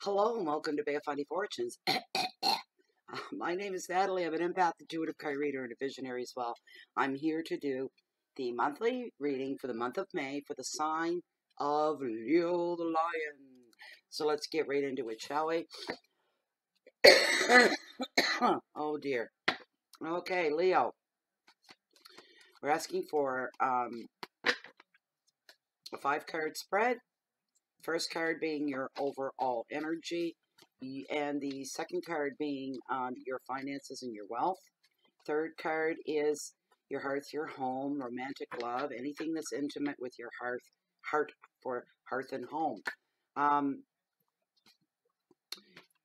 Hello and welcome to Bay of Funny Fortunes. My name is Natalie. I'm an empath, intuitive card reader, and a visionary as well. I'm here to do the monthly reading for the month of May for the sign of Leo the Lion. So let's get right into it, shall we? Oh dear. Okay, Leo. We're asking for a 5-card spread. First card being your overall energy, and the second card being your finances and your wealth. Third card is your hearth, your home, romantic love, anything that's intimate with your heart for hearth and home.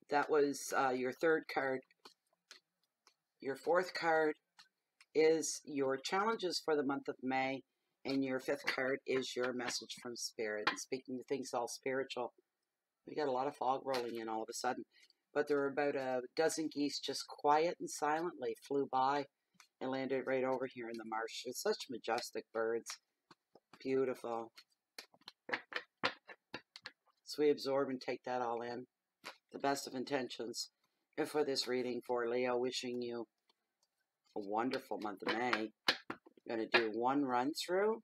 That was your third card. Your fourth card is your challenges for the month of May. And your fifth card is your message from Spirit. And speaking of things all spiritual, we got a lot of fog rolling in all of a sudden. But there were about a dozen geese just quiet and silently flew by and landed right over here in the marsh. It's such majestic birds. Beautiful. So we absorb and take that all in. The best of intentions. And for this reading for Leo, wishing you a wonderful month of May. I'm going to do one run through.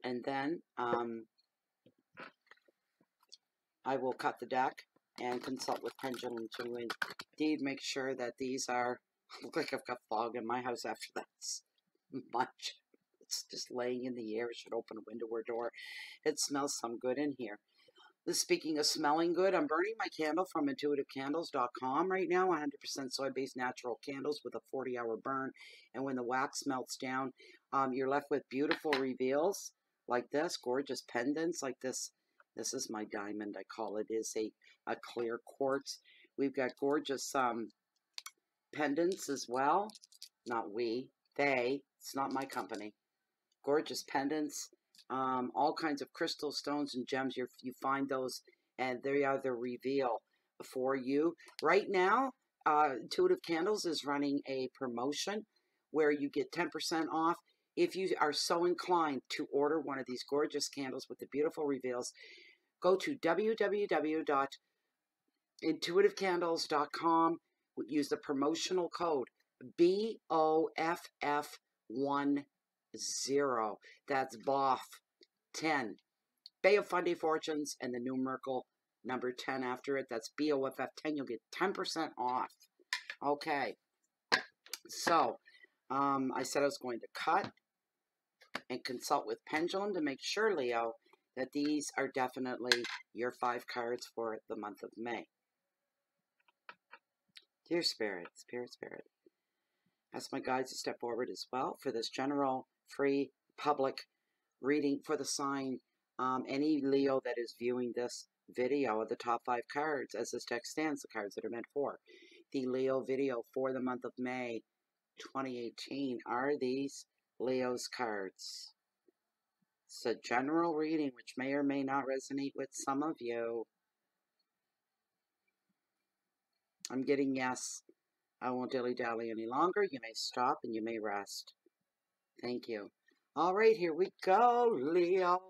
And then I will cut the deck and consult with pendulum to indeed make sure that these are, look like I've got fog in my house after that much. It's just laying in the air. I should open a window or door. It smells some good in here. Speaking of smelling good, I'm burning my candle from intuitivecandles.com right now, 100% soy-based natural candles with a 40-hour burn. And when the wax melts down, you're left with beautiful reveals like this, gorgeous pendants like this. This is my diamond, I call it. It is a clear quartz. We've got gorgeous pendants as well. Not we, they. It's not my company. Gorgeous pendants. All kinds of crystal stones and gems. You find those, and they are the reveal for you. Right now, Intuitive Candles is running a promotion where you get 10% off if you are so inclined to order one of these gorgeous candles with the beautiful reveals. Go to www.intuitivecandles.com. Use the promotional code BOFF10. That's BOFF10. Bay of Fundy Fortunes and the numerical number 10 after it. That's BOFF10. You'll get 10% off. Okay. So, I said I was going to cut and consult with pendulum to make sure, Leo, that these are definitely your 5 cards for the month of May. Dear Spirit, Spirit, ask my guides to step forward as well for this general, free, public reading for the sign. Any Leo that is viewing this video of the top 5 cards, as this text stands, the cards that are meant for the Leo video for the month of May 2018 are these Leo's cards. It's a general reading which may or may not resonate with some of you. I'm getting yes. I won't dilly-dally any longer. You may stop and you may rest. Thank you. All right, here we go, Leo.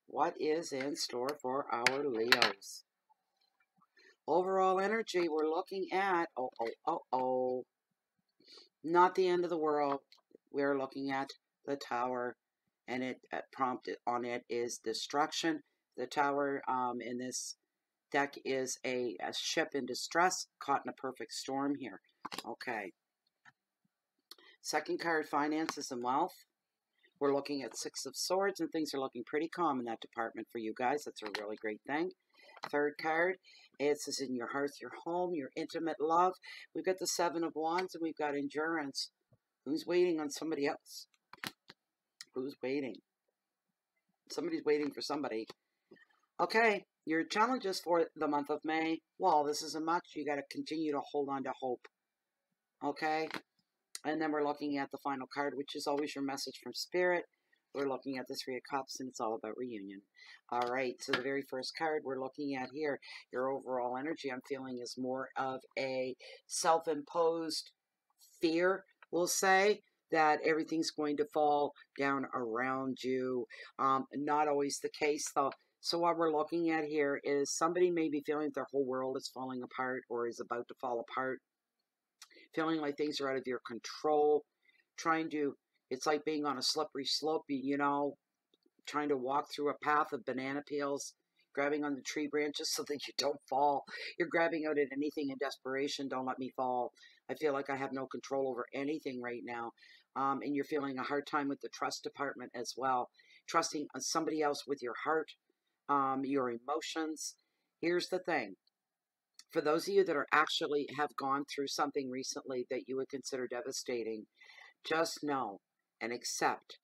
What is in store for our Leos? Overall energy, we're looking at, not the end of the world. We're looking at the Tower, and it prompted on it is destruction. The Tower in this deck is a ship in distress, caught in a perfect storm here. Okay. Second card, finances and wealth. We're looking at 6 of Swords, and things are looking pretty calm in that department for you guys. That's a really great thing. Third card, it says in your hearth, your home, your intimate love. We've got the 7 of Wands, and we've got endurance. Who's waiting on somebody else? Who's waiting? Somebody's waiting for somebody. Okay, your challenges for the month of May. Well, this isn't much. You got to continue to hold on to hope. Okay? And then we're looking at the final card, which is always your message from Spirit. We're looking at the 3 of Cups, and it's all about reunion. All right, so the very first card we're looking at here, your overall energy, I'm feeling is more of a self-imposed fear, we'll say, that everything's going to fall down around you. Not always the case, though. So what we're looking at here is somebody may be feeling their whole world is falling apart or is about to fall apart, feeling like things are out of your control, trying to, it's like being on a slippery slope, you know, trying to walk through a path of banana peels, grabbing on the tree branches so that you don't fall. You're grabbing out at anything in desperation. Don't let me fall. I feel like I have no control over anything right now. And you're feeling a hard time with the trust department as well. Trusting somebody else with your heart, your emotions. Here's the thing. For those of you that are actually have gone through something recently that you would consider devastating, just know and accept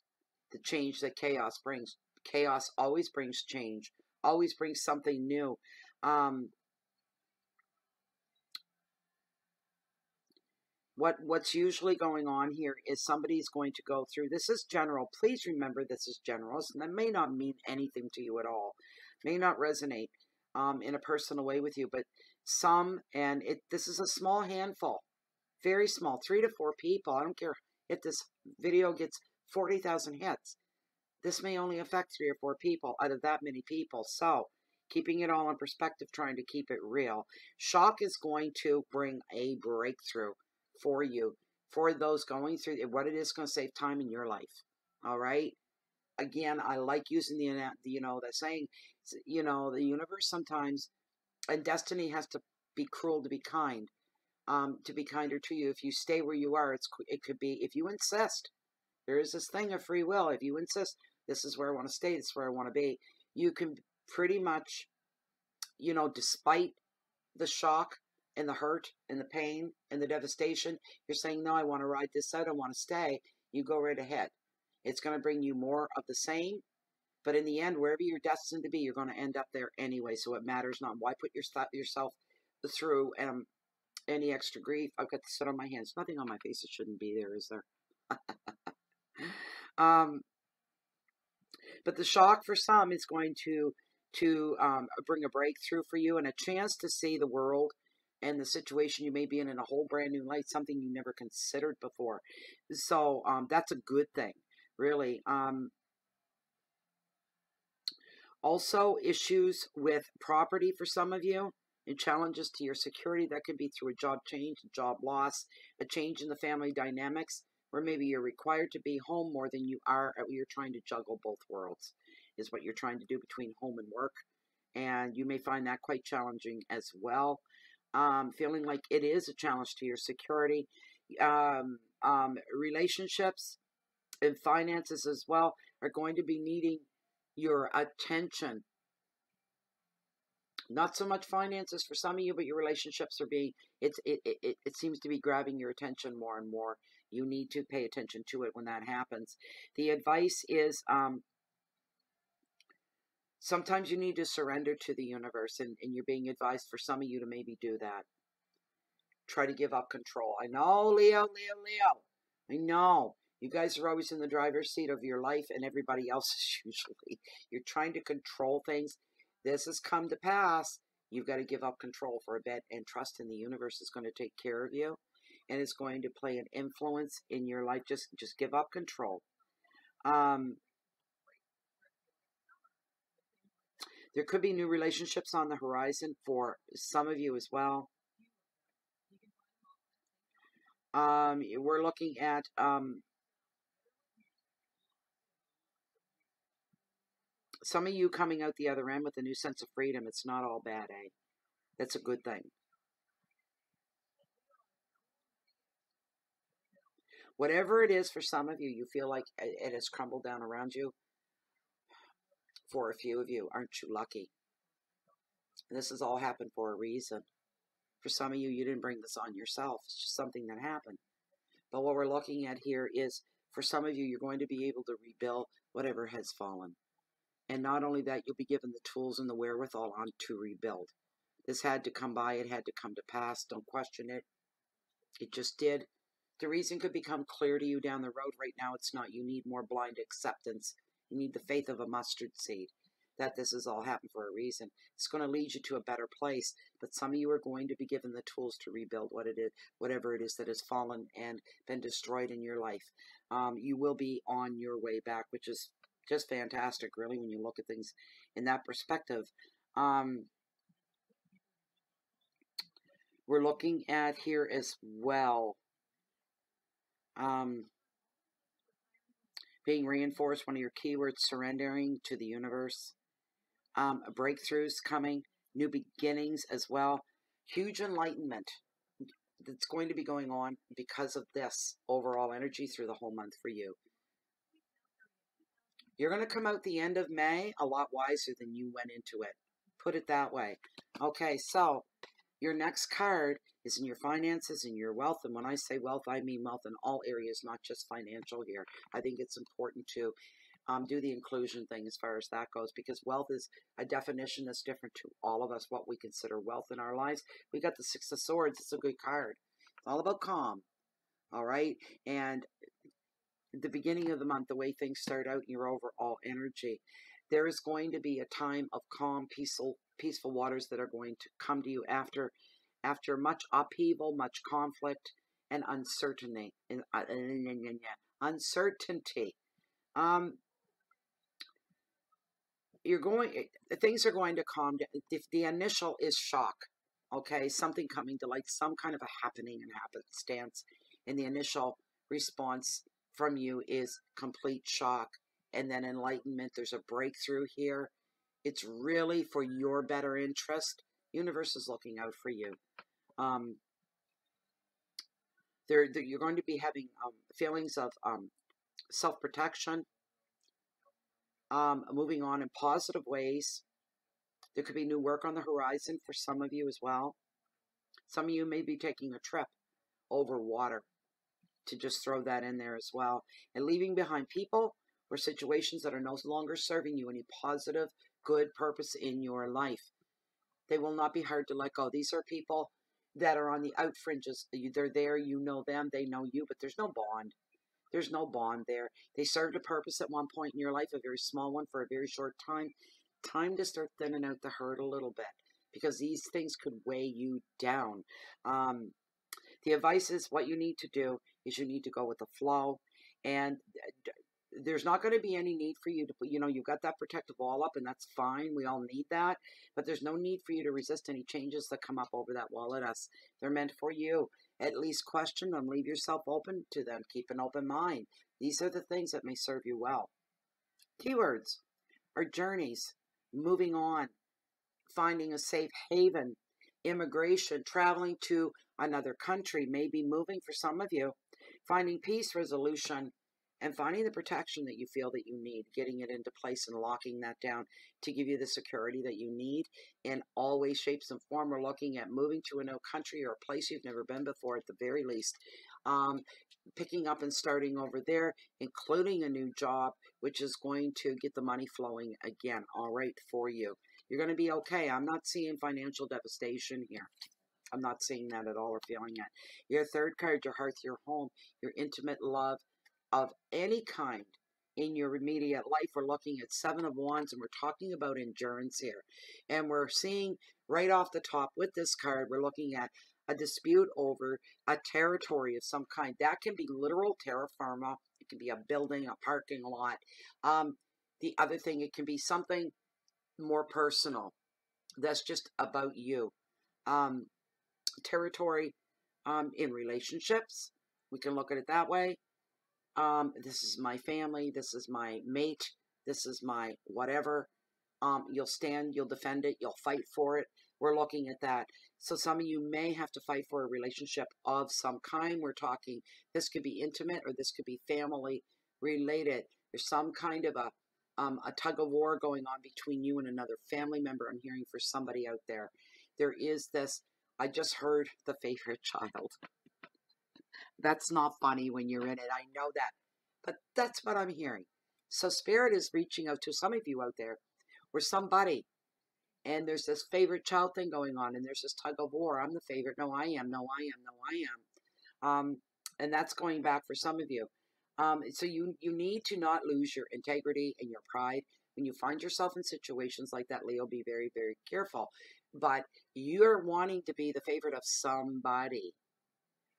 the change that chaos brings. Chaos always brings change, always brings something new. What's usually going on here is somebody's going to go through, this is general, please remember this is general, and that may not mean anything to you at all, may not resonate in a personal way with you, but some, and this is a small handful, very small, 3 to 4 people. I don't care if this video gets 40,000 hits. This may only affect 3 or 4 people out of that many people. So, keeping it all in perspective, trying to keep it real. Shock is going to bring a breakthrough for you, for those going through it. What it is going to save time in your life. All right. Again, I like using the saying, the universe sometimes, and destiny has to be cruel to be kind. To be kinder to you. If you stay where you are, it could be, if you insist. There is this thing of free will. If you insist, this is where I want to stay, this is where I want to be, you can pretty much, despite the shock and the hurt and the pain and the devastation, you're saying, no, I want to ride this out, I want to stay. You go right ahead. It's going to bring you more of the same, but in the end, wherever you're destined to be, you're going to end up there anyway, so it matters not. Why put yourself through any extra grief? I've got to sit on my hands. Nothing on my face that shouldn't be there, is there? But the shock for some is going to bring a breakthrough for you and a chance to see the world and the situation you may be in a whole brand new light, something you never considered before. So that's a good thing, really. Also, issues with property for some of you and challenges to your security. That could be through a job change, a job loss, a change in the family dynamics, or maybe you're required to be home more than you are. You're trying to juggle both worlds, is what you're trying to do between home and work. And you may find that quite challenging as well. Feeling like it is a challenge to your security. Relationships and finances as well are going to be needing your attention. Not so much finances for some of you, but your relationships are being, it seems to be grabbing your attention more and more. You need to pay attention to it when that happens. The advice is, sometimes you need to surrender to the universe, and you're being advised for some of you to maybe do that. Try to give up control. I know, Leo. I know. You guys are always in the driver's seat of your life, and everybody else is usually. You're trying to control things. This has come to pass. You've got to give up control for a bit and trust in the universe is going to take care of you, and it's going to play an influence in your life. Just give up control. There could be new relationships on the horizon for some of you as well. We're looking at some of you coming out the other end with a new sense of freedom. It's not all bad, eh? That's a good thing. Whatever it is for some of you, you feel like it has crumbled down around you. For a few of you, aren't you lucky? And this has all happened for a reason. For some of you, you didn't bring this on yourself. It's just something that happened. But what we're looking at here is, for some of you, you're going to be able to rebuild whatever has fallen. And not only that, you'll be given the tools and the wherewithal on to rebuild. This had to come by. It had to come to pass. Don't question it. It just did. The reason could become clear to you down the road. Right now, it's not. You need more blind acceptance. You need the faith of a mustard seed that this has all happened for a reason. It's going to lead you to a better place, but some of you are going to be given the tools to rebuild whatever it is that has fallen and been destroyed in your life. You will be on your way back, which is just fantastic, really, when you look at things in that perspective. Um, we're looking at here as well. Um, being reinforced, one of your keywords, surrendering to the universe. Breakthroughs coming, new beginnings as well. Huge enlightenment that's going to be going on because of this overall energy through the whole month for you. You're going to come out the end of May a lot wiser than you went into it. Put it that way. Okay, so your next card is in your finances and your wealth. And when I say wealth, I mean wealth in all areas, not just financial here. I think it's important to do the inclusion thing as far as that goes, because wealth is a definition that's different to all of us, what we consider wealth in our lives. We got the Six of Swords. It's a good card. It's all about calm. All right. And the beginning of the month, the way things start out, your overall energy, there is going to be a time of calm, peaceful waters that are going to come to you after much upheaval, much conflict, and uncertainty. Uncertainty. Things are going to calm down. If the initial is shock, okay, something coming to light, some kind of a happening and happenstance, and the initial response from you is complete shock, and then enlightenment. There's a breakthrough here. It's really for your better interest. Universe is looking out for you. You're going to be having feelings of self-protection, moving on in positive ways. There could be new work on the horizon for some of you as well. Some of you may be taking a trip over water, to just throw that in there as well. And leaving behind people or situations that are no longer serving you any positive, good purpose in your life. They will not be hard to let go. These are people that are on the out fringes. They're there, you know them, they know you, but there's no bond. There's no bond there. They served a purpose at one point in your life, a very small one for a very short time. Time to start thinning out the herd a little bit, because these things could weigh you down. The advice is, what you need to do is you need to go with the flow, and there's not going to be any need for you to put, you've got that protective wall up, and that's fine. We all need that, but there's no need for you to resist any changes that come up over that wall at us. They're meant for you. At least question them, leave yourself open to them, keep an open mind. These are the things that may serve you well. Keywords are journeys, moving on, finding a safe haven, immigration, traveling to another country, maybe moving for some of you, finding peace, resolution, and finding the protection that you feel that you need, getting it into place and locking that down to give you the security that you need in all ways, shapes, and form. We're looking at moving to a new country or a place you've never been before at the very least. Picking up and starting over there, including a new job, which is going to get the money flowing again, all right, for you. You're going to be okay. I'm not seeing financial devastation here. I'm not seeing that at all or feeling it. Your third card, your hearth, your home, your intimate love of any kind in your immediate life. We're looking at Seven of Wands, and we're talking about endurance here. And we're seeing right off the top with this card, we're looking at a dispute over a territory of some kind. That can be literal terra firma. It can be a building, a parking lot. The other thing, it can be something more personal. That's just about you. Territory in relationships. We can look at it that way. This is my family. This is my mate. This is my whatever. You'll stand, you'll defend it, you'll fight for it. We're looking at that. So some of you may have to fight for a relationship of some kind. We're talking, this could be intimate or this could be family related. There's some kind of a tug of war going on between you and another family member. I'm hearing for somebody out there. There is this, I just heard the favorite child. That's not funny when you're in it. I know that. But that's what I'm hearing. So Spirit is reaching out to some of you out there or somebody. And there's this favorite child thing going on. And there's this tug of war. I'm the favorite. No, I am. No, I am. No, I am. And that's going back for some of you. So you need to not lose your integrity and your pride. When you find yourself in situations like that, Leo, be very, very careful. But you're wanting to be the favorite of somebody.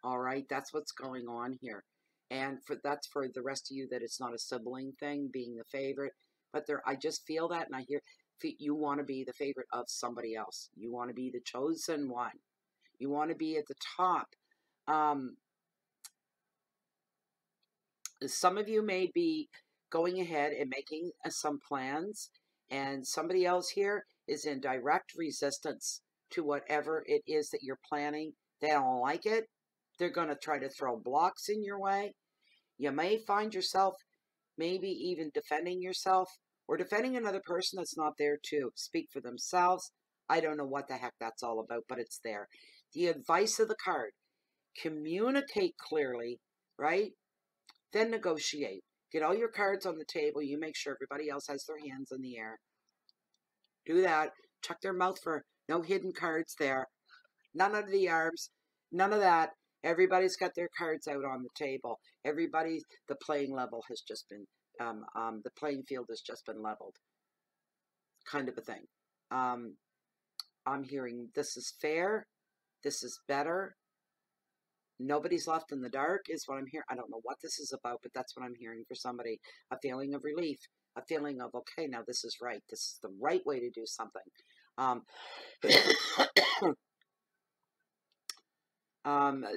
All right, that's what's going on here. And that's for the rest of you that it's not a sibling thing, being the favorite. But I just feel that, and I hear You want to be the favorite of somebody else. You want to be the chosen one. You want to be at the top. Some of you may be going ahead and making some plans, and somebody else here is in direct resistance to whatever it is that you're planning. They don't like it. They're going to try to throw blocks in your way. You may find yourself maybe even defending yourself or defending another person that's not there to speak for themselves. I don't know what the heck that's all about, but it's there. The advice of the card: communicate clearly, right? Then negotiate. Get all your cards on the table. You make sure everybody else has their hands in the air. Do that. Check their mouth for no hidden cards there. None of the arms. None of that. Everybody's got their cards out on the table. The playing level has just been, the playing field has just been leveled. Kind of a thing. I'm hearing this is fair. This is better. Nobody's left in the dark is what I'm hearing. I don't know what this is about, but that's what I'm hearing for somebody. A feeling of relief. A feeling of, okay, now this is right. This is the right way to do something.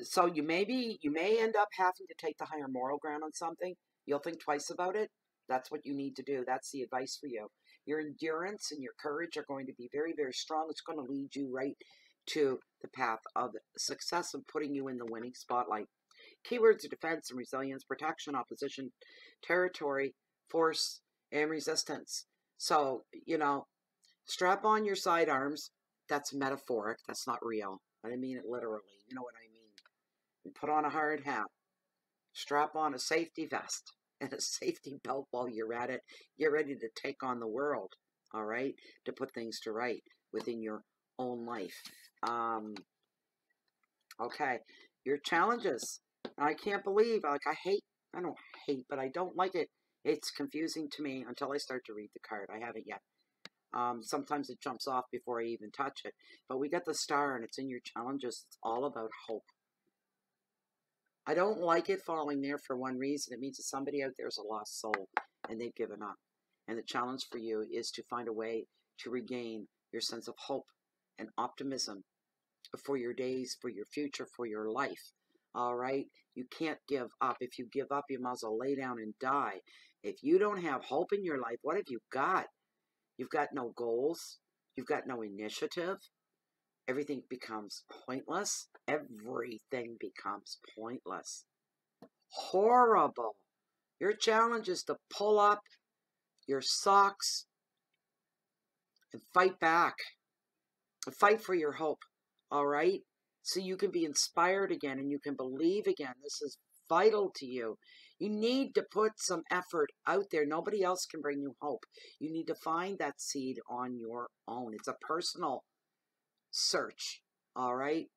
So you may end up having to take the higher moral ground on something. You'll think twice about it. That's what you need to do. That's the advice for you. Your endurance and your courage are going to be very, very strong. It's going to lead you right to the path of success and putting you in the winning spotlight. Keywords are defense and resilience, protection, opposition, territory, force, and resistance. So, strap on your sidearms. That's metaphoric. That's not real. I didn't mean it literally. You know what I mean. And put on a hard hat. Strap on a safety vest and a safety belt while you're at it. Get ready to take on the world, all right? To put things to right within your own life. Okay, your challenges. I can't believe, I don't hate, but I don't like it. It's confusing to me until I start to read the card. I haven't yet. Sometimes it jumps off before I even touch it. But we got the star, and it's in your challenges. It's all about hope. I don't like it falling there for one reason. It means that somebody out there is a lost soul, and they've given up. And the challenge for you is to find a way to regain your sense of hope and optimism for your days, for your future, for your life. All right? You can't give up. If you give up, you might as well lay down and die. If you don't have hope in your life, what have you got? You've got no goals. You've got no initiative. Everything becomes pointless. Everything becomes pointless. Horrible. Your challenge is to pull up your socks and fight back. Fight for your hope. All right? So you can be inspired again and you can believe again. This is vital to you. You need to put some effort out there. Nobody else can bring you hope. You need to find that seed on your own. It's a personal search. All right?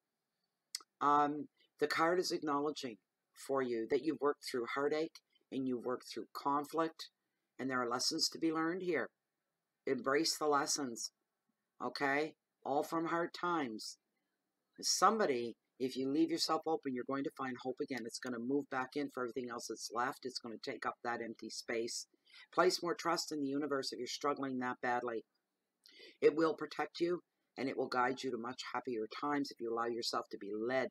The card is acknowledging for you that you've worked through heartache and you've worked through conflict, and there are lessons to be learned here. Embrace the lessons. Okay? All from hard times. Somebody, if you leave yourself open, you're going to find hope again. It's going to move back in for everything else that's left. It's going to take up that empty space. Place more trust in the universe if you're struggling that badly. It will protect you, and it will guide you to much happier times if you allow yourself to be led.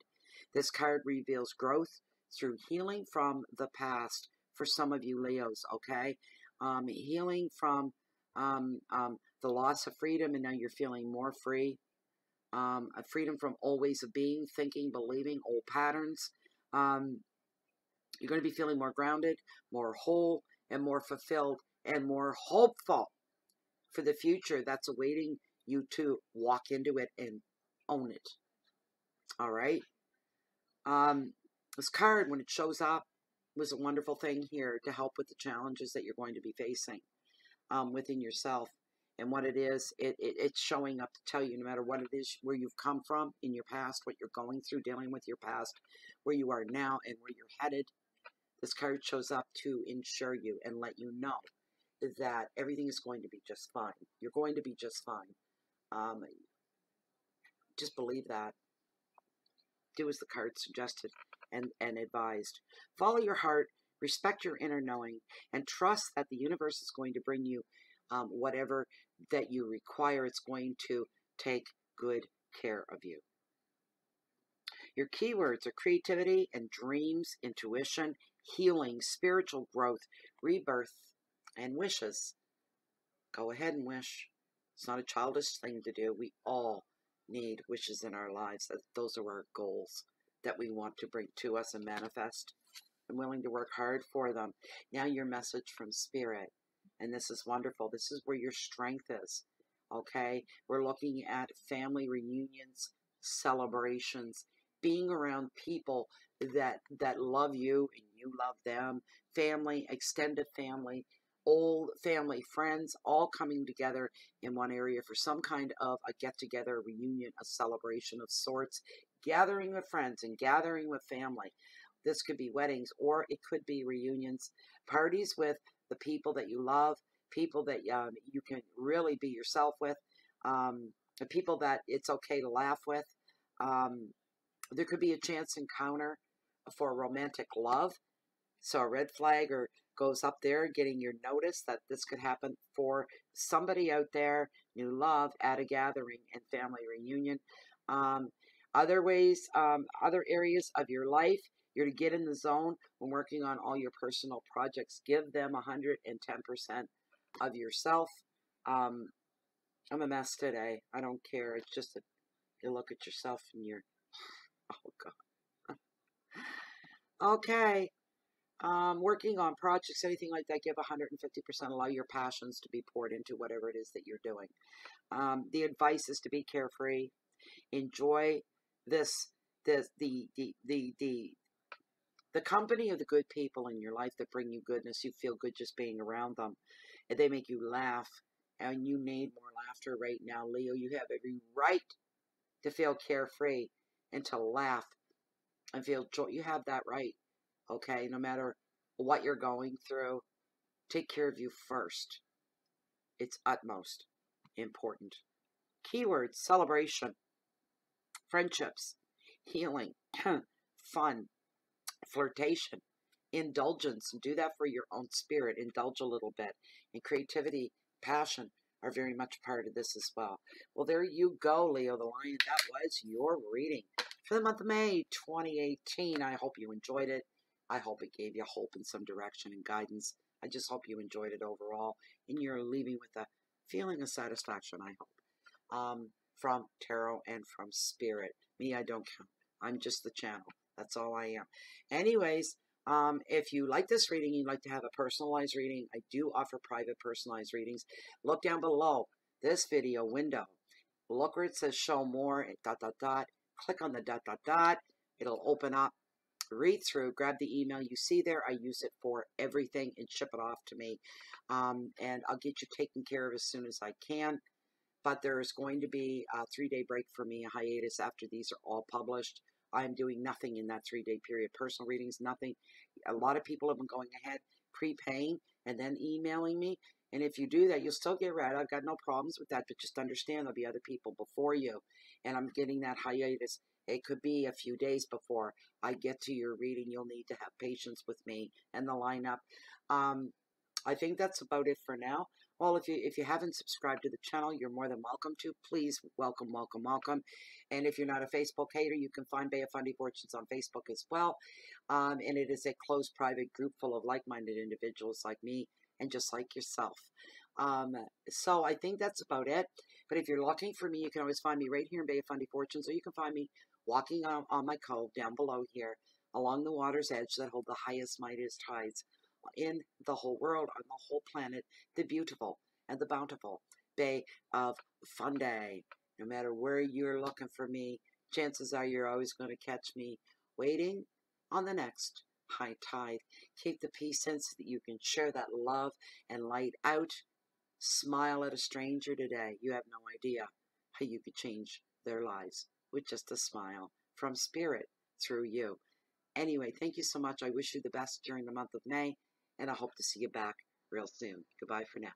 This card reveals growth through healing from the past for some of you Leos, okay? Healing from the loss of freedom, and now you're feeling more free. A freedom from old ways of being, thinking, believing, old patterns. You're going to be feeling more grounded, more whole, and more fulfilled, and more hopeful for the future that's awaiting you to walk into it and own it. All right? This card, when it shows up, was a wonderful thing here to help with the challenges that you're going to be facing within yourself. And what it is, it's showing up to tell you, no matter what it is, where you've come from in your past, what you're going through, dealing with your past, where you are now, and where you're headed. This card shows up to ensure you and let you know that everything is going to be just fine. You're going to be just fine. Just believe that. Do as the card suggested and advised. Follow your heart, respect your inner knowing, and trust that the universe is going to bring you whatever that you require, it's going to take good care of you. Your keywords are creativity and dreams, intuition, healing, spiritual growth, rebirth, and wishes. Go ahead and wish. It's not a childish thing to do. We all need wishes in our lives. Those are our goals that we want to bring to us and manifest. I'm willing to work hard for them. Now your message from Spirit. And this is wonderful. This is where your strength is. Okay? We're looking at family reunions, celebrations, being around people that love you and you love them, family, extended family, old family, friends, all coming together in one area for some kind of a get-together, a reunion, a celebration of sorts, gathering with friends and gathering with family. This could be weddings, or it could be reunions, parties with the people that you love, people that you can really be yourself with, the people that it's okay to laugh with. There could be a chance encounter for romantic love. So a red flag or goes up there, getting your notice that this could happen for somebody out there, new love at a gathering and family reunion. Other ways, other areas of your life, you're to get in the zone when working on all your personal projects. Give them 110% of yourself. I'm a mess today. I don't care. It's just that you look at yourself and you're, oh God. Okay. Working on projects, anything like that, give 150%. Allow your passions to be poured into whatever it is that you're doing. The advice is to be carefree. Enjoy the company of the good people in your life that bring you goodness. You feel good just being around them, and they make you laugh, and you need more laughter right now, Leo. You have every right to feel carefree and to laugh and feel joy. You have that right, okay? No matter what you're going through, take care of you first. It's utmost important. Keywords: celebration, friendships, healing, fun, flirtation, indulgence. Do that for your own spirit. Indulge a little bit. And creativity, passion are very much part of this as well. Well, there you go, Leo the Lion. That was your reading for the month of May 2018. I hope you enjoyed it. I hope it gave you hope and some direction and guidance. I just hope you enjoyed it overall, and you're leaving with a feeling of satisfaction, I hope, from tarot and from spirit. Me, I don't count. I'm just the channel. That's all I am. Anyways, if you like this reading, you'd like to have a personalized reading, I do offer private personalized readings. Look down below this video window. Look where it says show more, and ... Click on the ... It'll open up. Read through, grab the email you see there. I use it for everything and ship it off to me. And I'll get you taken care of as soon as I can. But there's going to be a 3-day break for me, a hiatus after these are all published. I'm doing nothing in that 3-day period. Personal readings, nothing. A lot of people have been going ahead, prepaying, and then emailing me. And if you do that, you'll still get read. I've got no problems with that, but just understand there'll be other people before you. And I'm getting that hiatus. It could be a few days before I get to your reading. You'll need to have patience with me and the lineup. I think that's about it for now. Well, if you haven't subscribed to the channel, you're more than welcome to. Please, welcome, welcome, welcome. And if you're not a Facebook hater, you can find Bay of Fundy Fortunes on Facebook as well. And it is a closed private group full of like-minded individuals like me and just like yourself. So I think that's about it. But if you're looking for me, you can always find me right here in Bay of Fundy Fortunes, or you can find me walking on my cove down below here along the water's edge that hold the highest, mightiest tides in the whole world, on the whole planet, the beautiful and the bountiful Bay of Fundy. No matter where you're looking for me, chances are you're always going to catch me waiting on the next high tide. Keep the peace in so that you can share that love and light out. Smile at a stranger today. You have no idea how you could change their lives with just a smile from spirit through you. Anyway, thank you so much. I wish you the best during the month of May, and I hope to see you back real soon. Goodbye for now.